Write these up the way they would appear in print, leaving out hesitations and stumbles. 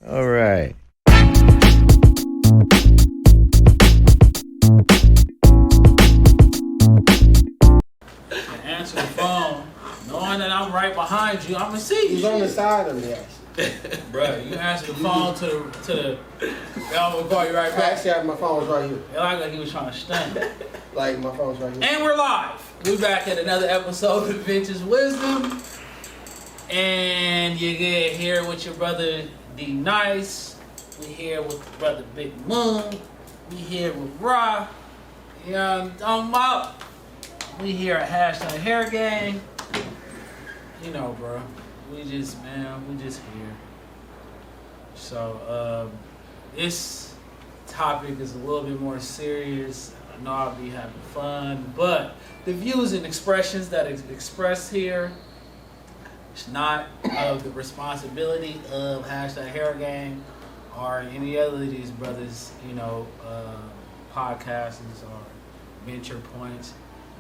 All right. Answer the phone, knowing that I'm right behind you. I'm gonna see you. He's on the side of me, actually. Bruh, you answer the phone to the. I'm gonna call you right back. Actually, my phone was right here. Like he was trying to stun you. Like, my phone's right here. And we're live. We back at another episode of Vintage Wisdom. And you get here with your brother D Nice. We here with brother Big Moon. We here with Ra. You know what I'm talking about? We here at Hashtag Hair Gang. You know, bro. We just here. So, this topic is a little bit more serious. I know I'll be having fun, but the views and expressions that is expressed here, it's not of the responsibility of Hashtag Hair Gang or any other of these brothers, podcasts or venture points,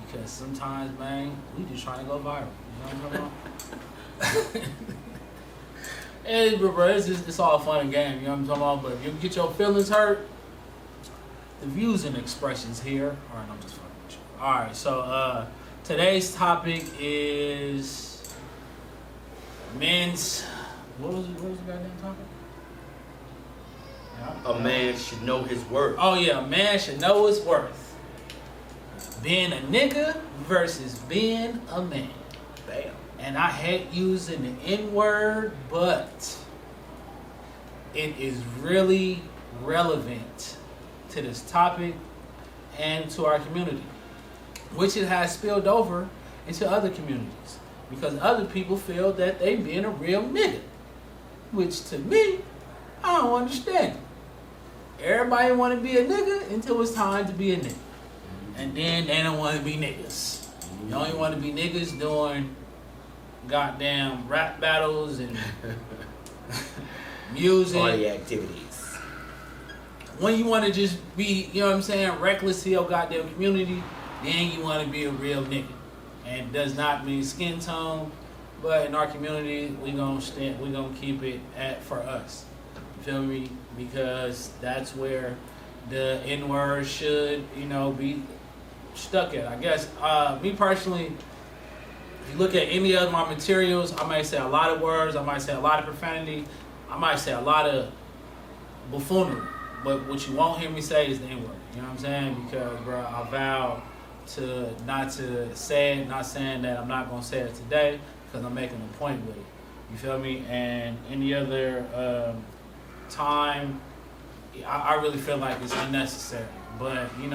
because sometimes, man, we just trying to go viral. You know what I'm talking about? Hey, bro, it's all fun and game, you know what I'm talking about? But if you get your feelings hurt, the views and expressions here. All right, I'm just fucking with you. All right, so today's topic is men's. What was the goddamn topic? A man should know his worth. Oh yeah, a man should know his worth. Being a nigga versus being a man. Bam. And I hate using the N-word, but it is really relevant to this topic and to our community, which it has spilled over into other communities, because other people feel that they being a real nigga, which to me, I don't understand. Everybody want to be a nigga until it's time to be a nigga, and then they don't want to be niggas. You only want to be niggas doing goddamn rap battles and music. Party activities. When you want to just be, you know what I'm saying, reckless to your goddamn community, then you want to be a real nigga. And it does not mean skin tone, but in our community, we gonna keep it at for us. You feel me? Because that's where the N-word should, be stuck at. I guess, me personally, if you look at any of my materials, I might say a lot of words, I might say a lot of profanity, I might say a lot of buffoonery. But what you won't hear me say is the N-word. You know what I'm saying? Because, bro, I vow not to say it, not saying that I'm not going to say it today, because I'm making a point with it. You feel me? And any other time, I really feel like it's unnecessary. But, you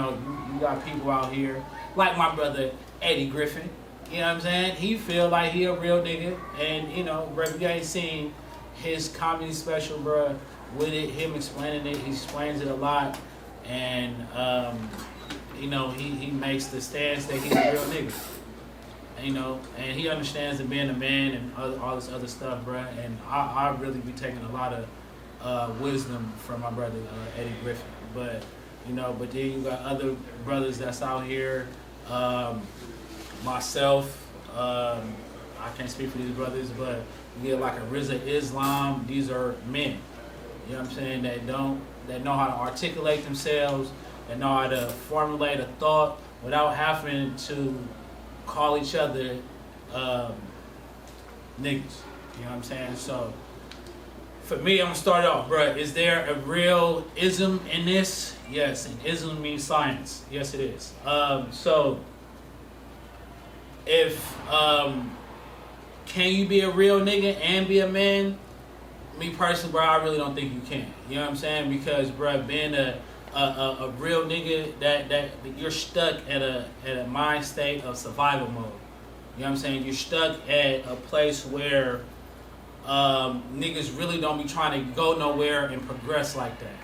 got people out here, like my brother Eddie Griffin. You know what I'm saying? He feel like he a real nigga. And, bro, if you ain't seen his comedy special, bro, with it, him explaining it, he explains it a lot. And, he makes the stance that he's a real nigga. And he understands that being a man and all this other stuff, bro. And I really be taking a lot of wisdom from my brother Eddie Griffin. But, but then you got other brothers that's out here. Myself, I can't speak for these brothers, but you get like a Rizza Islam. These are men, you know what I'm saying, that know how to articulate themselves, that know how to formulate a thought without having to call each other niggas. You know what I'm saying? So for me, I'm gonna start off, bro. Is there a real ism in this? Yes, and ism means science. Yes, it is. So if can you be a real nigga and be a man? Me personally, bro, I really don't think you can. You know what I'm saying? Because, bro, being a real nigga, that you're stuck at a mind state of survival mode. You know what I'm saying? You're stuck at a place where niggas really don't be trying to go nowhere and progress like that.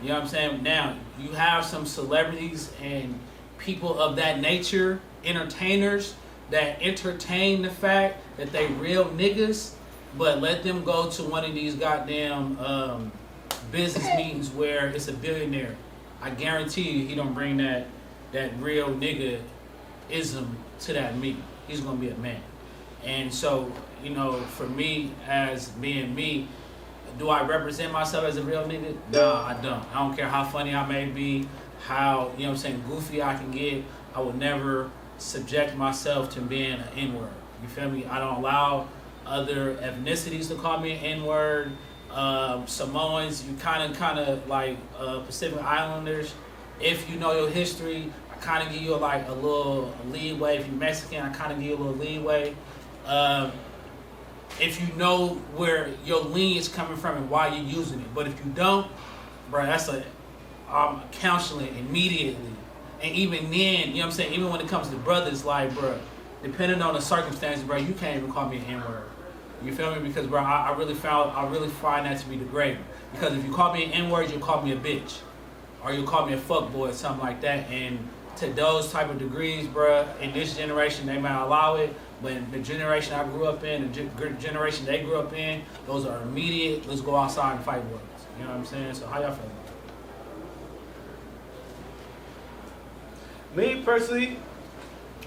You know what I'm saying? Now, you have some celebrities and people of that nature, entertainers, that entertain the fact that they real niggas, but let them go to one of these goddamn business meetings where it's a billionaire. I guarantee you he don't bring that real nigga-ism to that meeting. He's going to be a man. And so, for me, as being me, do I represent myself as a real nigga? Nah, I don't. I don't care how funny I may be, how, you know what I'm saying, goofy I can get. I would never subject myself to being an N-word. You feel me? I don't allow other ethnicities to call me an N-word. Samoans, you kind of like Pacific Islanders. If you know your history, I kind of give you like a little leeway. If you're Mexican, I kind of give you a little leeway. If you know where your lineage is coming from and why you're using it. But if you don't, bro, that's counseling immediately. And even then, you know what I'm saying, even when it comes to brothers, like, bro, depending on the circumstances, bro, you can't even call me an N-word. You feel me? Because, bro, I really find that to be degrading. Because if you call me an N-word, you'll call me a bitch. Or you'll call me a fuckboy or something like that. And to those type of degrees, bro, in this generation, they might allow it. But the generation I grew up in, the generation they grew up in, those are immediate, let's go outside and fight words. You know what I'm saying? So how y'all feel? Me personally,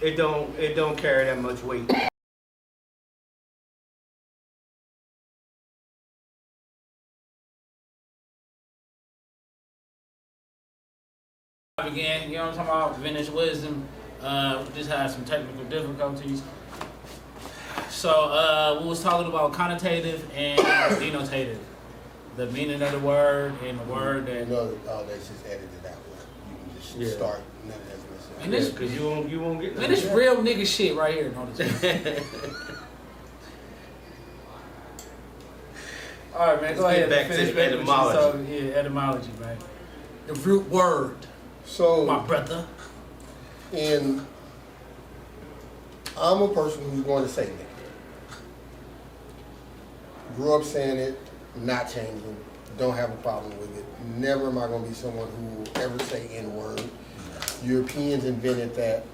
it don't carry that much weight. Again, you know what I'm talking about? Vintage wisdom. Just had some technical difficulties. So we was talking about connotative and denotative. The meaning of the word and the word that. No, let's just edit it out. You can just start. None of that's necessary. And this, because you won't get. Man, this real nigga shit right here. Notice. All right, man. Go ahead. Back to the etymology. Yeah, etymology, man. The root word. So, my brother. And I'm a person who's going to say nigga. Grew up saying it, not changing, don't have a problem with it. Never am I going to be someone who will ever say N-word. Europeans invented that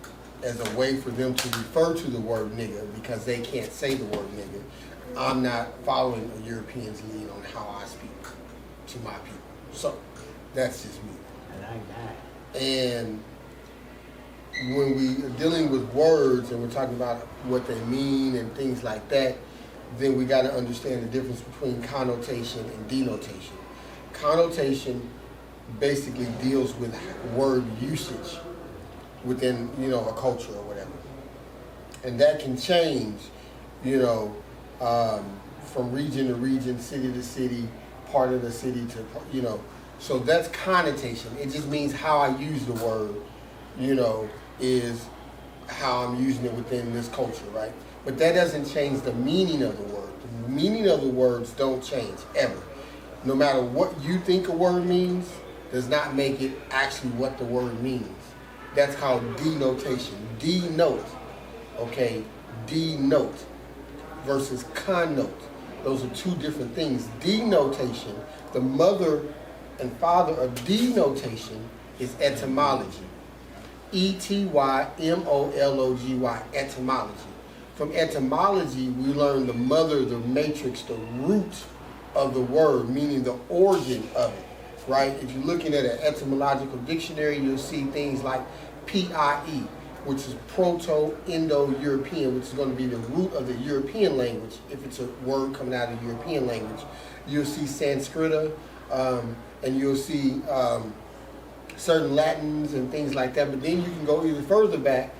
as a way for them to refer to the word nigga because they can't say the word nigga. I'm not following a European's lead on how I speak to my people. So, that's just me. I like that. And when we are dealing with words and we're talking about what they mean and things like that, then we got to understand the difference between connotation and denotation. Connotation basically deals with word usage within, a culture or whatever. And that can change, from region to region, city to city, part of the city to, So that's connotation. It just means how I use the word, is how I'm using it within this culture, right? But that doesn't change the meaning of the word. The meaning of the words don't change, ever. No matter what you think a word means, does not make it actually what the word means. That's called denotation. Denote, okay? Denote versus connote. Those are two different things. Denotation, the mother and father of denotation is etymology. E-T-Y-M-O-L-O-G-Y, etymology. From etymology, we learn the mother, the matrix, the root of the word, meaning the origin of it, right? If you're looking at an etymological dictionary, you'll see things like P-I-E, which is Proto-Indo-European, which is going to be the root of the European language, if it's a word coming out of the European language. You'll see Sanskrita, and you'll see certain Latins and things like that. But then you can go even further back,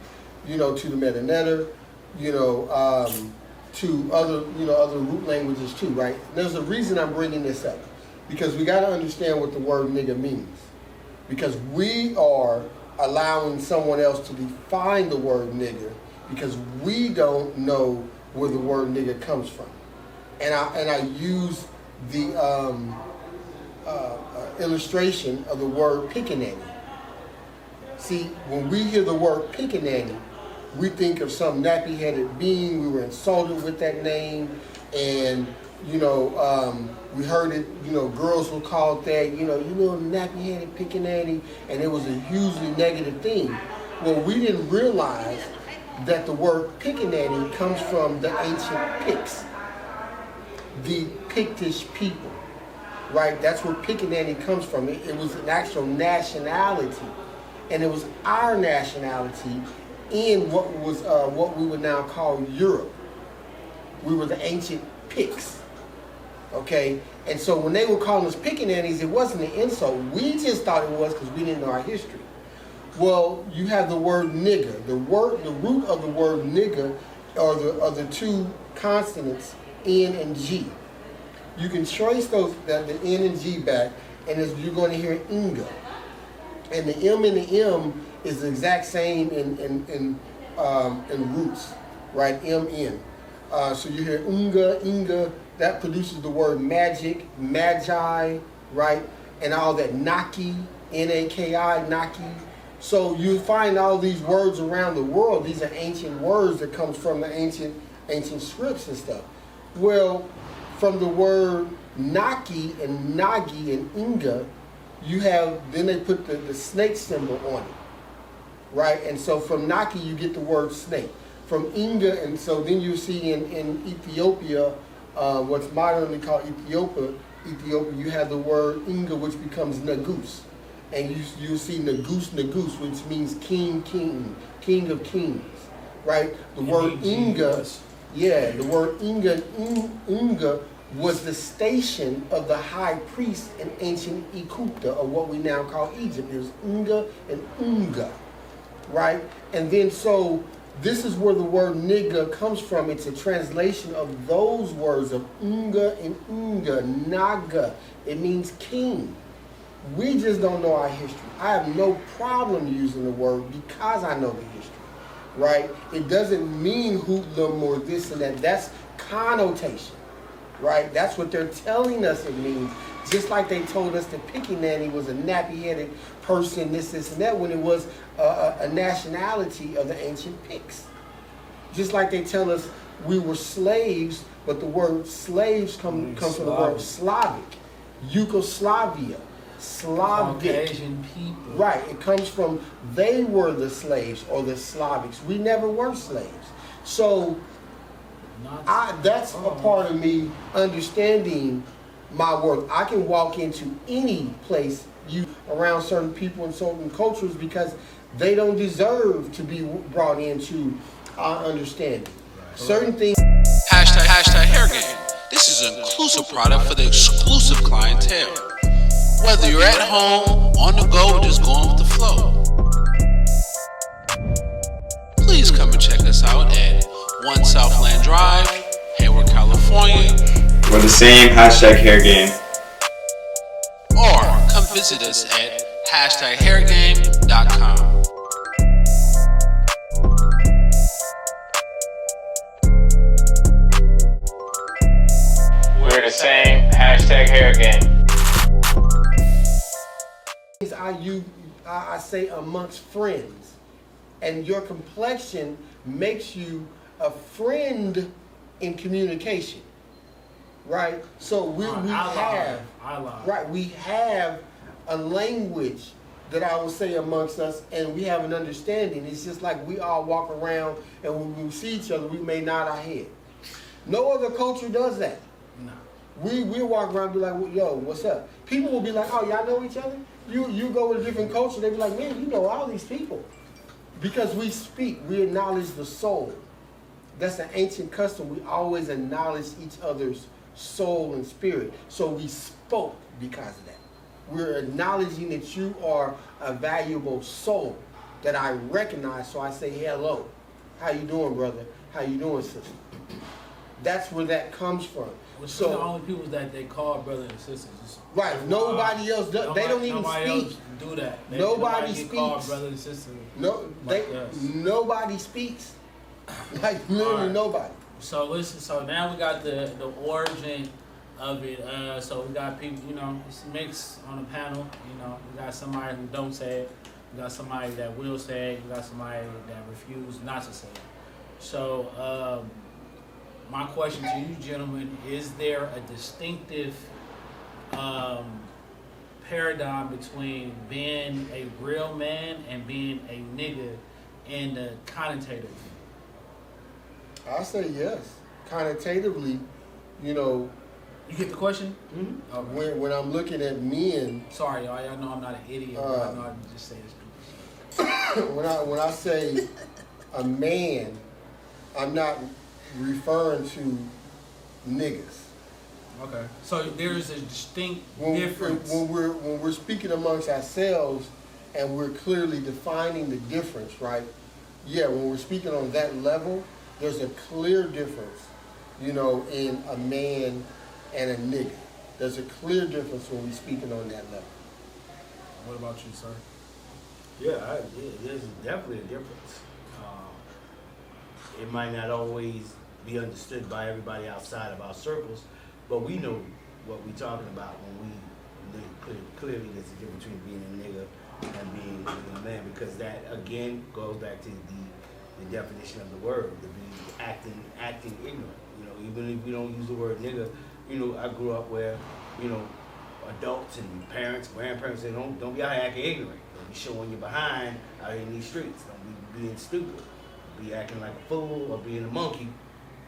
to the Metanetter, to other, other root languages too, right? There's a reason I'm bringing this up, because we got to understand what the word nigga means, because we are allowing someone else to define the word nigga because we don't know where the word nigga comes from, and I use the illustration of the word pickaninny. See, when we hear the word pickaninny, we think of some nappy-headed being. We were insulted with that name, and we heard it. Girls were called that. You little nappy-headed pickaninny, and it was a hugely negative thing. Well, we didn't realize that the word pickaninny comes from the ancient Picts, the Pictish people, right? That's where pickaninny comes from. It was an actual nationality, and it was our nationality in what we would now call Europe. We were the ancient Picts, okay? And so when they were calling us pickaninnies, it wasn't an insult. We just thought it was because we didn't know our history. Well, you have the word nigger. The root of the word nigger are the two consonants N and G. You can trace the N and G back, and you're going to hear Inga. And the M and the M is the exact same in roots, right? M-N. So you hear Unga, Inga, that produces the word magic, magi, right? And all that Naki, N-A-K-I, Naki. So you find all these words around the world. These are ancient words that comes from the ancient scripts and stuff. Well, from the word Naki and Nagi and Inga, then they put the snake symbol on it, right? And so from Naki you get the word snake. From Inga, and so then you see in Ethiopia, what's modernly called Ethiopia, you have the word Inga, which becomes Nagus. And you see Nagus, which means king of kings, right? The word Inga, the word Inga was the station of the high priest in ancient Egypt, or what we now call Egypt. It was Inga and Unga, right? And then so this is where the word nigga comes from. It's a translation of those words of Unga and Unga, Naga. It means king. We just don't know our history. I have no problem using the word because I know the history, right? It doesn't mean hoodlum or this and that. That's connotation, right? That's what they're telling us it means. Just like they told us that Pickaninny was a nappy-headed person, this and that, when it was a nationality of the ancient Picts. Just like they tell us we were slaves, but the word slaves comes from the word Slavic, Yugoslavia. Slavic. Caucasian people. Right. It comes from they were the slaves or the Slavics. We never were slaves. So that's a part of me understanding my worth. I can walk into any place around certain people and certain cultures because they don't deserve to be brought into our understanding. Right. Certain things. Hashtag hair game. This is an inclusive product for the exclusive clientele. Whether you're at home, on the go, or just going with the flow. Please come and check us out at 1 Southland Drive, Hayward, California. We're the same hair game. Or come visit us at hashtaghairgame.com. We're the same hair game. I say amongst friends, and your complexion makes you a friend in communication, right? So we have a language that I would say amongst us, and we have an understanding. It's just like we all walk around, and when we see each other, we may nod our head. No other culture does that. No. We walk around and be like, yo, what's up? People will be like, oh, y'all know each other? You go with a different culture, they be like, man, you know all these people. Because we speak, we acknowledge the soul. That's an ancient custom. We always acknowledge each other's soul and spirit. So we spoke because of that. We're acknowledging that you are a valuable soul that I recognize, so I say hello. How you doing, brother? How you doing, sister? That's where that comes from. So the only people that they call brothers and sisters. Right. Nobody else does. They don't even nobody speak. Else do that. Nobody speaks. Called brothers and sisters. Nobody speaks. Like literally nobody. So listen. So now we got the origin of it. So we got people. It's mixed on the panel. We got somebody who don't say it. We got somebody that will say it. We got somebody that refuse not to say it. So. My question to you, gentlemen, is there a distinctive paradigm between being a real man and being a nigga in the connotative? I say yes. Connotatively, You get the question? Mm-hmm. Okay. When I'm looking at men... Sorry, y'all know I'm not an idiot, but I know I can just say this. When I say a man, I'm not referring to niggas. Okay. So there's a distinct When difference. when we're speaking amongst ourselves and we're clearly defining the difference, right? Yeah, when we're speaking on that level, there's a clear difference, you know, in a man and a nigga. There's a clear difference when we're speaking on that level. What about you, sir? Yeah, there's definitely a difference. It might not always be understood by everybody outside of our circles, but we know what we're talking about when clearly there's a difference between being a nigga and being a man, because that again goes back to the definition of the word, to be acting ignorant. You know, even if we don't use the word nigga, you know, I grew up where, you know, adults and parents, grandparents say don't be out here acting ignorant. Don't be showing your behind out here in these streets. Don't be being stupid. Be acting like a fool or being a monkey,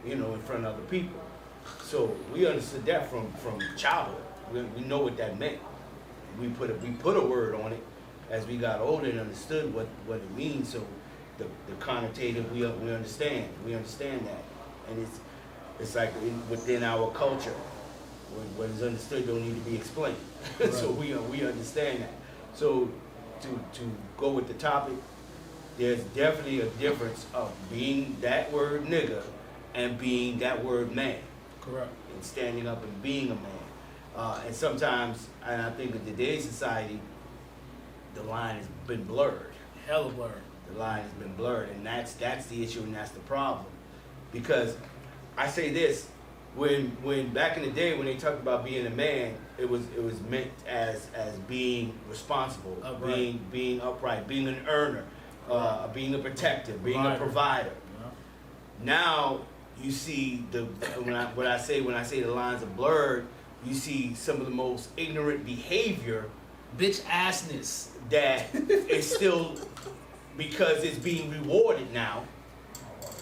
you know, in front of other people. So we understood that from childhood. We know what that meant. We put a word on it as we got older and understood what it means. So the connotative we understand. We understand that, and it's like within our culture. What is understood don't need to be explained. Right. So we understand that. So to go with the topic, there's definitely a difference of being that word nigga and being that word man. Correct. And standing up and being a man. And sometimes, and I think in today's society, the line has been blurred. Hella blurred. The line has been blurred, and that's the issue, and that's the problem. Because I say this, when back in the day when they talked about being a man, it was meant as being responsible, upright. being upright, being an earner, being a protector, being a provider. Yeah. Now you see when I say the lines are blurred, you see some of the most ignorant behavior, Bitch assness. that is still, because it's being rewarded now.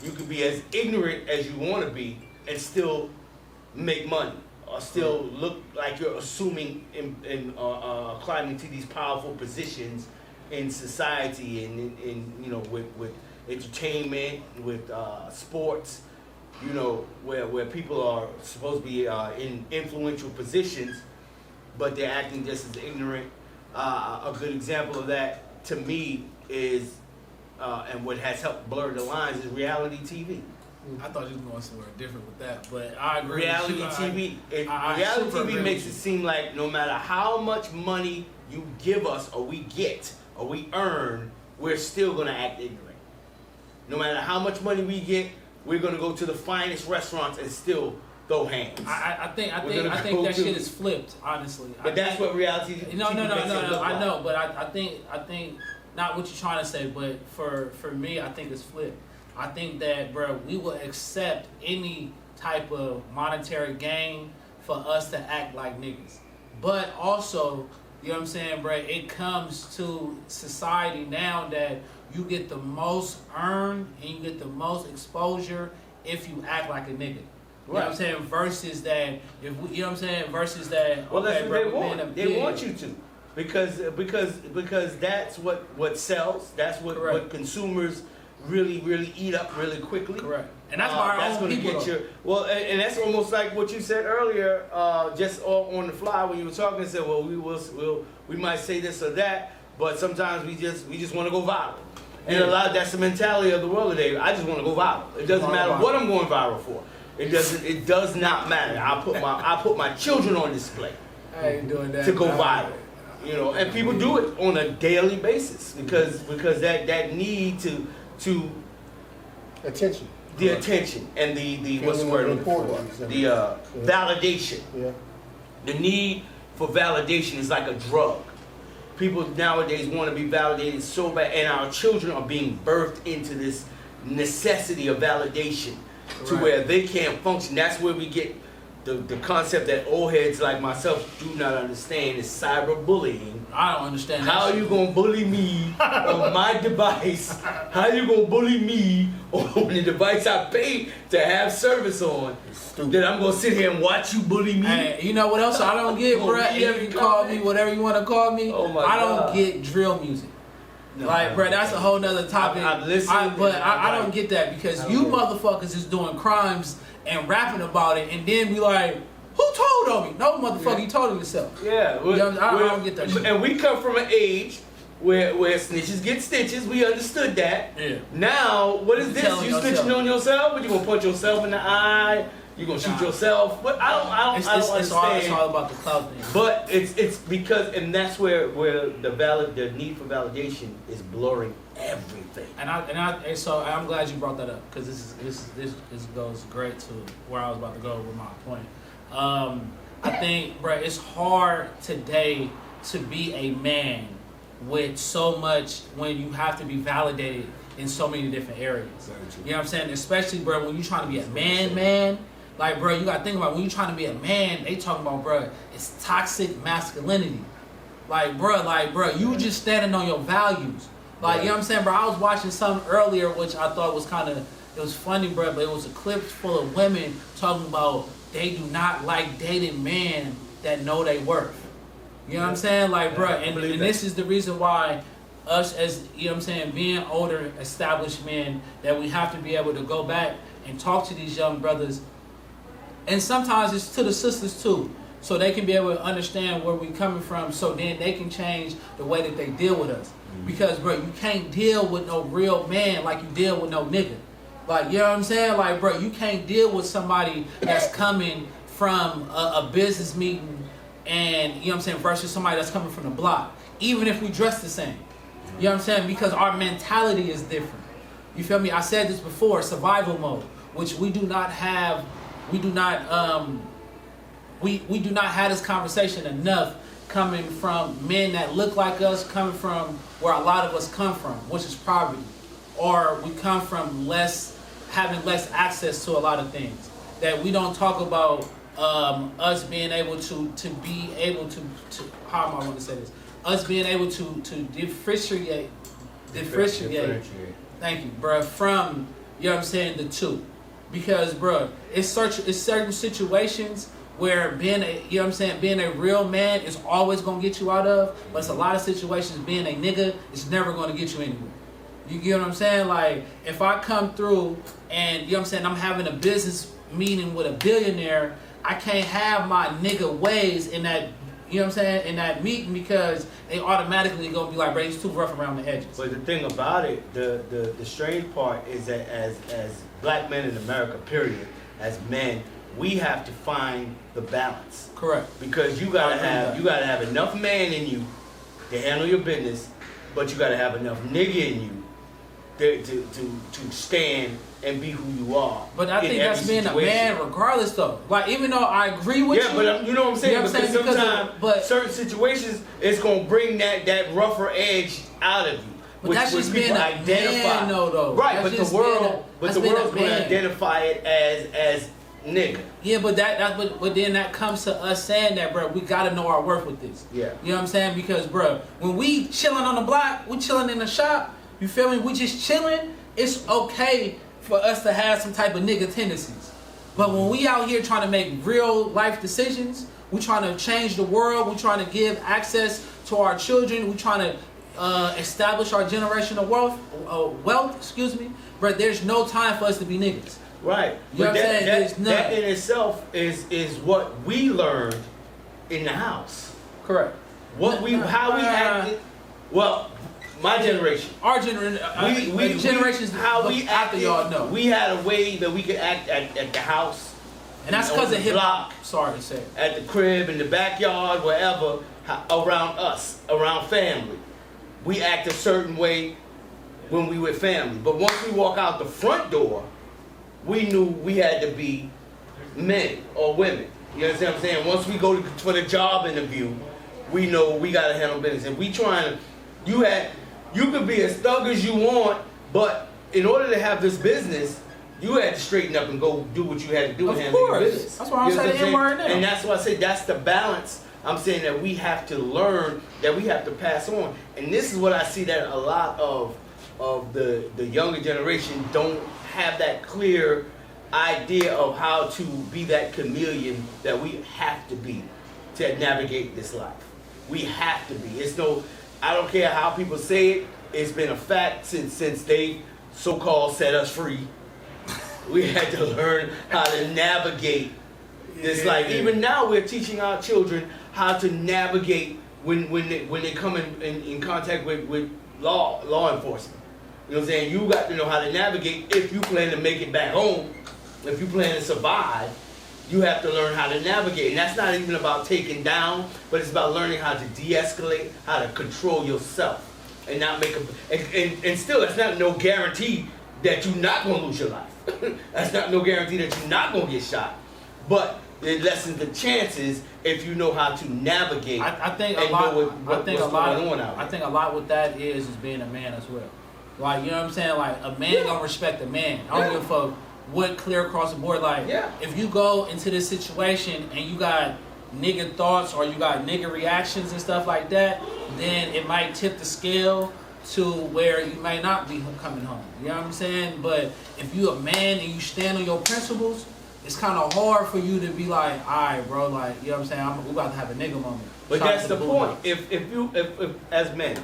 You can be as ignorant as you want to be and still make money, or still look like you're assuming and climbing to these powerful positions in society and in you know with entertainment, with sports, you know, where people are supposed to be in influential positions, but they're acting just as ignorant. A good example of that to me is, and what has helped blur the lines, is reality TV. I thought you were going somewhere different with that, but I agree. Reality with you. TV. I Reality super agree TV makes with it you. seem like no matter how much money you give us, or we get, or we earn, we're still gonna act ignorant. No matter how much money we get, we're gonna go to the finest restaurants and still throw hands. I think We're gonna that go shit to- is flipped, honestly. But that's what reality TV No. makes it look I like. know, but I think not what you're trying to say, but for me, I think it's flipped. I think that, bro, we will accept any type of monetary gain for us to act like niggas. But also, you know what I'm saying, bro, it comes to society now that you get the most earned and you get the most exposure if you act like a nigga. You know what I'm saying? Versus that, if we, you know what I'm saying? Versus that, Well, that's okay, what bro, they want. They want you to, because that's what sells. That's what consumers really eat up really quickly. Correct. And that's why our that's own gonna people get you. Well, and that's almost like what you said earlier, just on the fly when you were talking. Said, well, we might say this or that, but sometimes we just want to go viral. And a lot that's the mentality of the world today. I just want to go viral. It doesn't matter what I'm going viral for. It does not matter. I put my children on display I ain't doing that to go viral. You know, and people do it on a daily basis because that need to Attention. the attention and the what's the word I'm looking for? Importance. The validation. Yeah. The need for validation is like a drug. People nowadays want to be validated so bad, and our children are being birthed into this necessity of validation to Right. where they can't function. That's where we get the concept that old heads like myself do not understand is cyberbullying. I don't understand that How shit. you gonna bully me on my device? How you gonna bully me on the device I pay to have service on? Stupid. That I'm gonna sit here and watch you bully me? Hey, you know what else I don't get, Oh, bro? man, You can call me whatever you want to call me. Oh, my I don't God. get drill music. No, Like, bro, that's a whole nother topic. I've listened, but and I I'm don't get that because I don't you get it. motherfuckers is doing crimes and rapping about it, and then be like, Who told on me? No motherfucker, you told on yourself. Yeah, I don't get that shit. And we come from an age where snitches get stitches. We understood that. Yeah. Now, what is You this? telling You yourself. snitching on yourself? But you gonna punch yourself in the eye? You gonna shoot yourself? But I don't It's understand. all about the clout thing. But it's because, and that's where the need for validation is blurring everything. And so I'm glad you brought that up because this goes great to where I was about to go with my point. I think, bro, it's hard today to be a man with so much when you have to be validated in so many different areas. You know what I'm saying? Especially, bro, when you're trying to be a man. Like, bro, you gotta think about when you're trying to be a man, they talking about, bro, it's toxic masculinity. Like, bro, you just standing on your values. Like, you know what I'm saying, bro? I was watching something earlier, which I thought was it was funny, bro, but it was a clip full of women talking about they do not like dating men that know they worth. You know what I'm saying? Like, bro, and this is the reason why us as, you know what I'm saying, being older, established men, that we have to be able to go back and talk to these young brothers. And sometimes it's to the sisters too, so they can be able to understand where we're coming from, so then they can change the way that they deal with us. Because, bro, you can't deal with no real man like you deal with no nigga. Like, you know what I'm saying? Like, bro, you can't deal with somebody that's coming from a business meeting and, you know what I'm saying, versus somebody that's coming from the block. Even if we dress the same. You know what I'm saying? Because our mentality is different. You feel me? I said this before, survival mode, which we do not have. We do not have this conversation enough coming from men that look like us, coming from where a lot of us come from, which is poverty. Or we come from having less access to a lot of things. That we don't talk about us being able to how am I going to say this? Us being able to differentiate. Thank you, bro. From, you know what I'm saying, the two. Because, bro, it's certain situations where being a real man is always gonna get you out of, but it's a lot of situations being a nigga is never gonna get you anywhere. You get what I'm saying? Like, if I come through and, you know what I'm saying, I'm having a business meeting with a billionaire, I can't have my nigga ways in that, you know what I'm saying, in that meeting, because they automatically gonna be like, bro, he's too rough around the edges. But the thing about it, the strange part is that as black men in America, period, as men, we have to find the balance. Correct. Because you gotta have enough man in you to handle your business, but you gotta have enough nigga in you to stand and be who you are. But I think that's being a man regardless, though. Like, even though I agree with you. Yeah, but you know what I'm saying? You know what I'm saying? Because sometimes certain situations, it's going to bring that rougher edge out of you. But that's just being a man, though. Right, that's but the world's going to identify it as nigga. Yeah, but but then that comes to us saying that, bro, we got to know our worth with this. Yeah. You know what I'm saying? Because, bro, when we chilling on the block, we chilling in the shop, you feel me? We just chilling, it's okay for us to have some type of nigga tendencies. But when we out here trying to make real life decisions, we trying to change the world, we trying to give access to our children, we trying to establish our generational wealth, but there's no time for us to be niggas. Right. You know what I'm saying? That in itself is what we learned in the house. Correct. How we acted. Well, my generation. Our generation. Generations how we after acted, y'all know. We had a way that we could act at the house. And that's because of hip hop. Sorry to say. At the crib, in the backyard, wherever, around us, around family. We act a certain way when we with family. But once we walk out the front door, we knew we had to be men or women. You understand what I'm saying? Once we go for the job interview, we know we gotta handle business. And we trying to, you could be as thug as you want, but in order to have this business, you had to straighten up and go do what you had to do and handle your business. That's why I'm saying the N-word now. And that's why I say that's the balance I'm saying that we have to learn, that we have to pass on. And this is what I see that a lot of the younger generation don't have that clear idea of how to be that chameleon that we have to be to navigate this life. We have to be. I don't care how people say it, it's been a fact since they so-called set us free. We had to learn how to navigate It's like even now we're teaching our children how to navigate when they come in contact with law enforcement. You know what I'm saying? You got to know how to navigate if you plan to make it back home. If you plan to survive, you have to learn how to navigate. And that's not even about taking down, but it's about learning how to de-escalate, how to control yourself. And not make and still, that's not no guarantee that you're not going to lose your life. That's not no guarantee that you're not going to get shot. But it lessens the chances if you know how to navigate. I think a and lot. know what's going on out I there. think a lot with that is being a man as well. Like, you know what I'm saying? Like, a man gonna respect a man. I don't give a fuck what clear across the board. Like, if you go into this situation and you got nigga thoughts or you got nigga reactions and stuff like that, then it might tip the scale to where you may not be coming home. You know what I'm saying? But if you a man and you stand on your principles, it's kind of hard for you to be like, all right, bro, like, you know what I'm saying? We're about to have a nigga moment. But Shout out that's to the Boo point. Boo. If as men,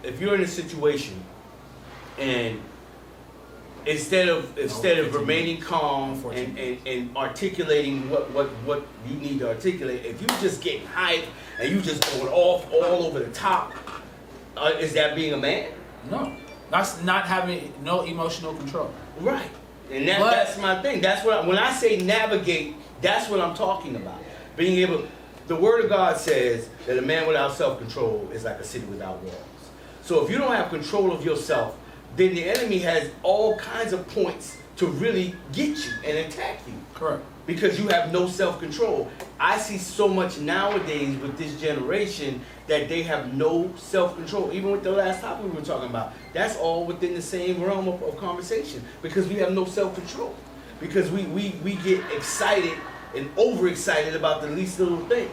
if you're in a situation and instead of remaining calm and articulating what you need to articulate, if you just getting hyped and you just going off all over the top, is that being a man? No. That's not having no emotional control. Right. And that's my thing. That's what when I say navigate, that's what I'm talking about. Being able, the Word of God says that a man without self-control is like a city without walls. So if you don't have control of yourself, then the enemy has all kinds of points to really get you and attack you. Correct. Because you have no self-control. I see so much nowadays with this generation that they have no self-control. Even with the last topic we were talking about, that's all within the same realm of conversation. Because we have no self-control. Because we get excited and overexcited about the least little thing.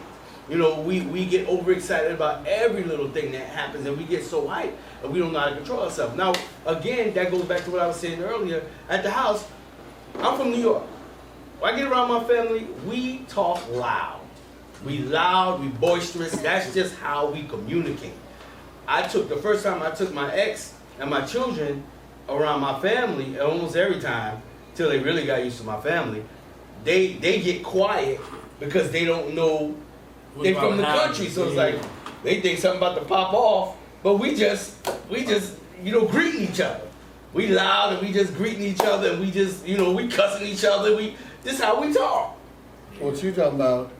You know, we get overexcited about every little thing that happens, and we get so hyped and we don't know how to control ourselves. Now, again, that goes back to what I was saying earlier. At the house, I'm from New York. When I get around my family, we talk loud. We loud, we boisterous. That's just how we communicate. The first time I took my ex and my children around my family, almost every time, till they really got used to my family, they get quiet because they don't know. They from the country, so it's like they think something about to pop off, but we just greeting each other. We loud and we just greeting each other, and we just we cussing each other. This is how we talk. What you're talking about,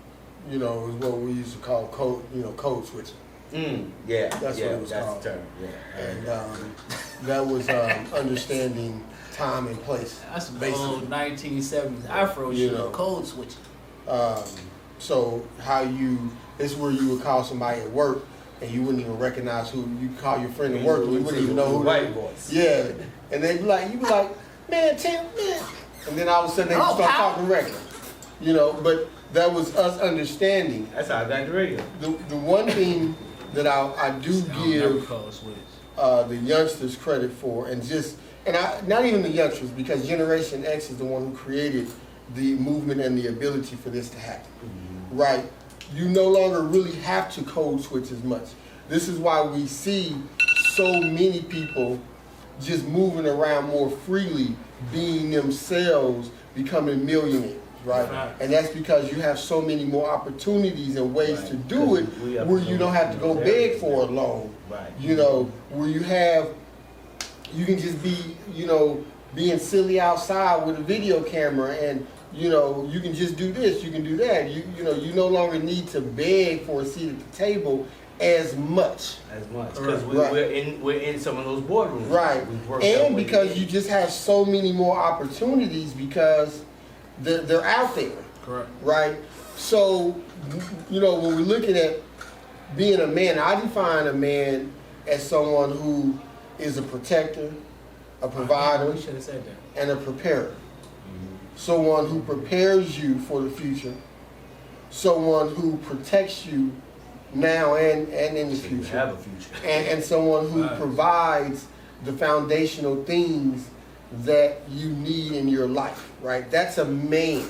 is what we used to call code switching. Yeah, that's what it was called. The term. Yeah, and that was understanding time and place. That's some basically. old 1970s Afro shit, code switching. So this is where you would call somebody at work and you wouldn't even recognize who you call your friend at work. You wouldn't even know who white voice. Yeah, and they'd be like, man, Tim, man, and then all of a sudden they start talking regular. But that was us understanding. That's how I got the radio. The one thing that I do give the youngsters credit for, not even the youngsters, because Generation X is the one who created the movement and the ability for this to happen, right? You no longer really have to code switch as much. This is why we see so many people just moving around more freely, being themselves, becoming millionaires, right? And that's because you have so many more opportunities and ways to do it where you don't have to go beg for a loan, where you can just be, being silly outside with a video camera and you can just do this, you can do that. You no longer need to beg for a seat at the table as much. Because we're in some of those boardrooms. Right. And because you just have so many more opportunities because they're out there. Correct. Right? So, when we're looking at being a man, I define a man as someone who is a protector, a provider, We should have said that. and a preparer. Someone who prepares you for the future, someone who protects you now and in the future, have a future, and someone who provides the foundational things that you need in your life, right? That's a man,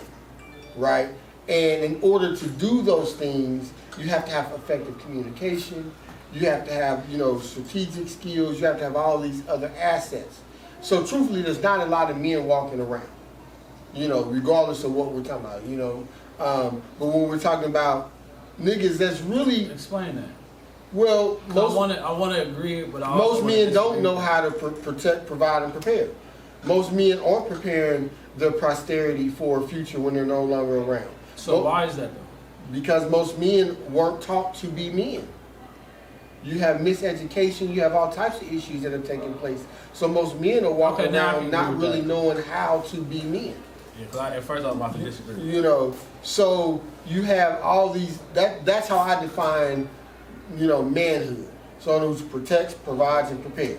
right? And in order to do those things, you have to have effective communication, you have to have, strategic skills, you have to have all these other assets. So truthfully, there's not a lot of men walking around, regardless of what we're talking about, But when we're talking about niggas, that's really, Explain that. well, 'Cause most, I want to agree, but I also most wanna men don't disagree. know how to protect, provide, and prepare. Most men aren't preparing their posterity for a future when they're no longer around. So why is that though? Because most men weren't taught to be men. You have miseducation, you have all types of issues that are taking place. So most men are walking Okay, now I can around not agree with really that. knowing how to be men. Yeah, 'cause at first I was about to disagree. You know, so you have all these, that's how I define, you know, manhood. Someone who protects, provides, and prepares.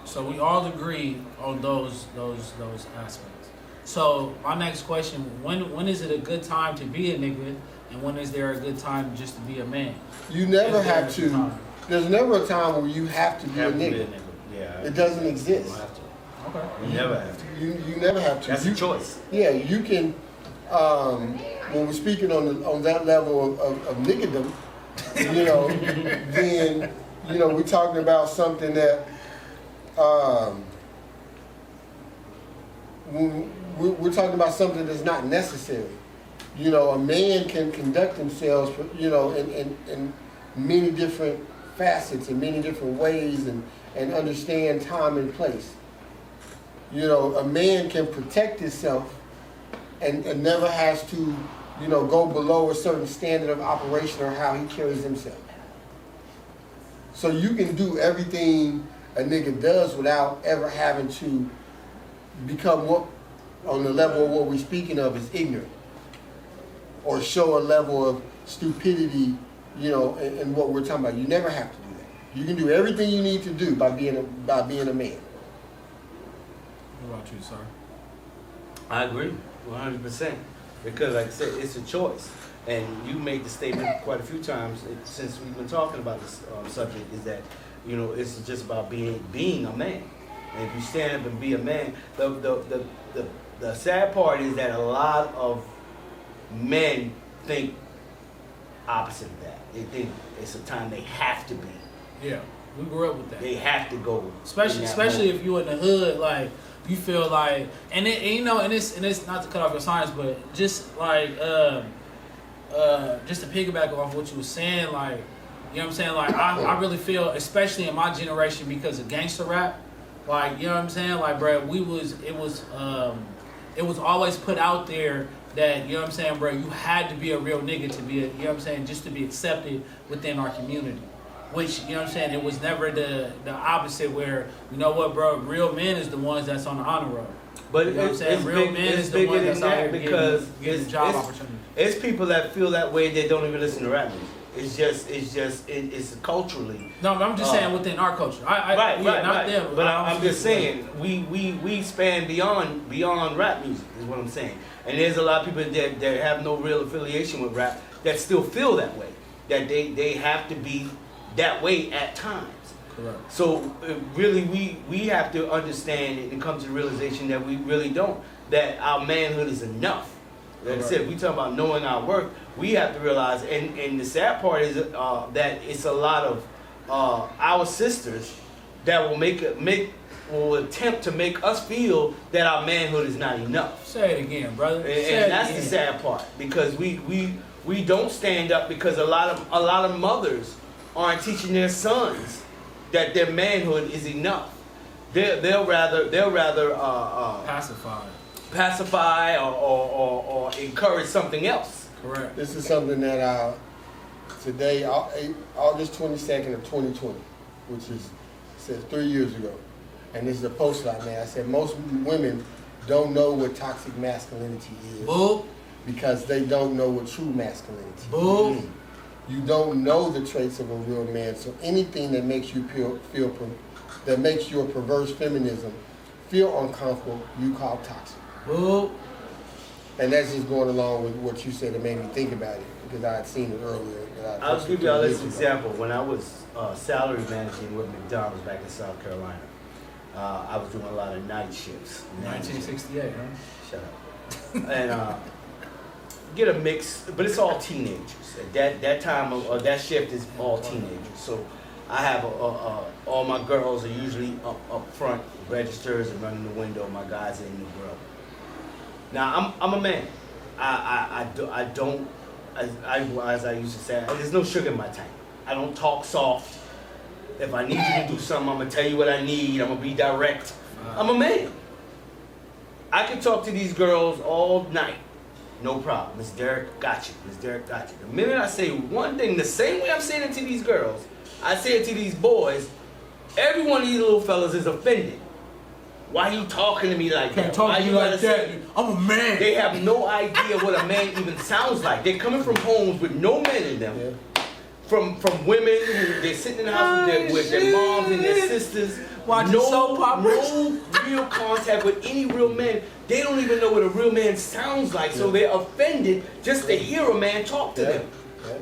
So we all agree on those aspects. So my next question: when is it a good time to be a nigga, and when is there a good time just to be a man? You never Is there have a to, time? there's never a time where you have to be a Have to be a nigga. nigga. Yeah. It doesn't You exist. don't have to. Okay. You never have to. You never have to. That's You- a choice. Yeah, you can, when we're speaking on that level of niggerdom, you know, then, you know, we're talking about something that, we're talking about something that's not necessary. You know, a man can conduct themselves, you know, in many different facets, in many different ways, and understand time and place. You know, a man can protect himself and never has to, you know, go below a certain standard of operation or how he carries himself. So you can do everything a nigga does without ever having to become what, on the level of what we're speaking of, is ignorant. Or show a level of stupidity, you know, in what we're talking about. You never have to do that. You can do everything you need to do by being a man. What about you, sir? I agree, 100%. Because, like I said, it's a choice. And you made the statement quite a few times since we've been talking about this subject, is that, you know, it's just about being a man. And if you stand up and be a man, the sad part is that a lot of men think opposite of that. They think it's a time they have to be. Yeah, we grew up with that. They have to go. Especially if you're in the hood, like you feel like, and you know, and it's not to cut off your science, but just like just to piggyback off what you were saying, like, you know what I'm saying, like I really feel, especially in my generation, because of gangster rap, like, you know what I'm saying, like, bro, it was always put out there that, you know what I'm saying, bro, you had to be a real nigga to be, you know what I'm saying, just to be accepted within our community. Which, you know what I'm saying, it was never the opposite where, you know what, bro, real men is the ones that's on the honor roll. But You know what I'm saying? Real men is the bigger one that's than out that here because getting job opportunities. It's people that feel that way that don't even listen to rap music. It's culturally. No, but I'm just saying within our culture. Right. Not them. But I'm just saying we span beyond rap music is what I'm saying. And there's a lot of people that have no real affiliation with rap that still feel that way. That they have to be that way at times. Correct. So really we have to understand it and come to the realization that we really don't. That our manhood is enough. Like I said, we talk about knowing our worth. We have to realize, and the sad part is that it's a lot of our sisters that will attempt to make us feel that our manhood is not enough. Say it again, brother. And that's the sad part, because we don't stand up, because a lot of mothers aren't teaching their sons that their manhood is enough. They'll rather pacify or encourage something else. Correct. This is something that today, August 22nd of 2020, which says 3 years ago, and this is a post I made. I said most women don't know what toxic masculinity is. Boo. Because they don't know what true masculinity Boo. is. You don't know the traits of a real man, so anything that makes you feel that makes your perverse feminism feel uncomfortable, you call toxic. Boo. And that's just going along with what you said that made me think about it, because I had seen it earlier. I'll give you this example. When I was salary managing with McDonald's back in South Carolina, I was doing a lot of night shifts. 1968, huh? Shut up. And get a mix, but it's all teenagers. At that time, that shift is all teenagers. So I have all my girls are usually up front, registers and running the window. My guys are in the grill. Now I'm a man. I don't, as I used to say, there's no sugar in my tank. I don't talk soft. If I need you to do something, I'm gonna tell you what I need. I'm gonna be direct. I'm a man. I can talk to these girls all night. No problem. Miss Derek, got you. Miss Derek, got you. The minute I say one thing, the same way I'm saying it to these girls, I say it to these boys, every one of these little fellas is offended. Why you talking to me like that? Can't talk to you like that. I'm a man. They have no idea what a man even sounds like. They're coming from homes with no men in them. Yeah. From women who they're sitting in the house with their moms and their sisters. Watching soap operas. No real contact with any real man. They don't even know what a real man sounds like. So they're offended just to hear a man talk to them.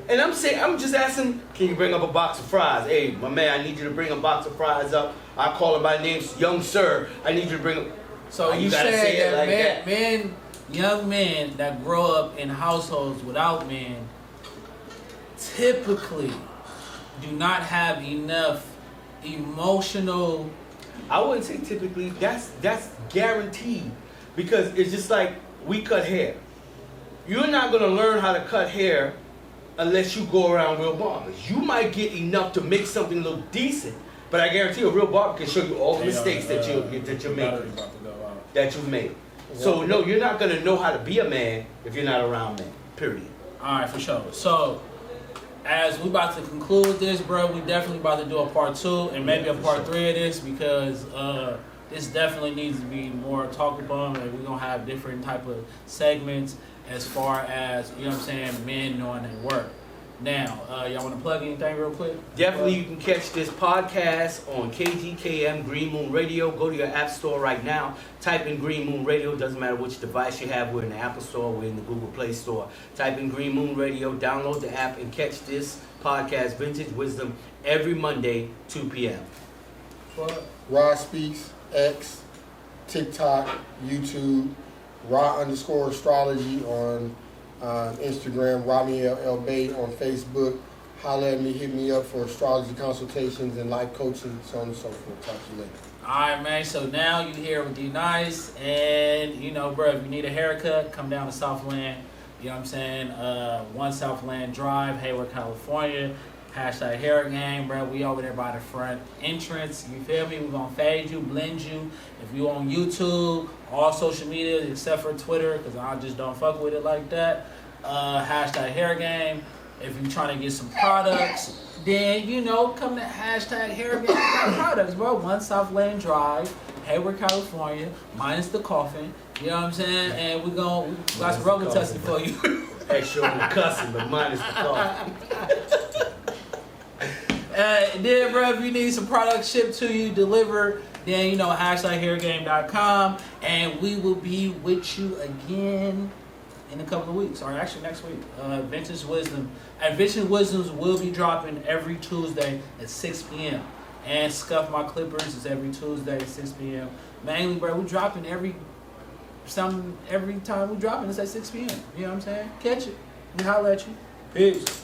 And I'm just asking, can you bring up a box of fries? Hey, my man, I need you to bring a box of fries up. I call him by name, young sir. I need you to bring up. So you gotta said say it that, like men, young men that grow up in households without men typically do not have enough emotional. I wouldn't say typically. That's guaranteed, because it's just like we cut hair. You're not gonna learn how to cut hair unless you go around real barbers. You might get enough to make something look decent, but I guarantee a real barber can show you all the mistakes that you're making, that you've made. So no, you're not gonna know how to be a man if you're not around men. Period. All right, for sure. So as we about to conclude this, bro, we definitely about to do a part 2 and maybe a part 3 of this, because this definitely needs to be more talked about, and we're gonna have different type of segments as far as, you know what I'm saying, men knowing their work. Now, y'all want to plug anything real quick? Definitely, you can catch this podcast on KGKM Green Moon Radio. Go to your app store right now. Type in Green Moon Radio. Doesn't matter which device you have. We're in the Apple Store. We're in the Google Play Store. Type in Green Moon Radio. Download the app and catch this podcast, Vintage Wisdom, every Monday, 2 p.m. Rod Speaks, X, TikTok, YouTube, Rod_astrology on Instagram, Rami L. Bay on Facebook. Holler at me, hit me up for astrology consultations and life coaching, so on and so forth. Talk to you later. Alright, man, so now you here with D-Nice, and you know, bro, if you need a haircut, come down to Southland, you know what I'm saying, 1 Southland Drive, Hayward, California, #hair game, bro, we over there by the front entrance, you feel me, we're gonna fade you, blend you, if you on YouTube, all social media except for Twitter, because I just don't fuck with it like that, #hair game. If you're trying to get some products, then, you know, come to #hair game products, bro. 1 Southland Drive, Hayward, California, minus the coffin. You know what I'm saying? And we got some rubber testing for you. Extra on the cussing, but minus the coffee. Then, bro, if you need some products shipped to you, delivered, then, you know, #hairgame.com. And we will be with you again in a couple of weeks, or actually next week. Vintage Wisdom. And Vintage Wisdoms will be dropping every Tuesday at 6 p.m. And Scuff My Clippers is every Tuesday at 6 p.m. Mainly, bro, we're dropping every time we're dropping, it's at 6 p.m. You know what I'm saying? Catch it. We holler at you. Peace.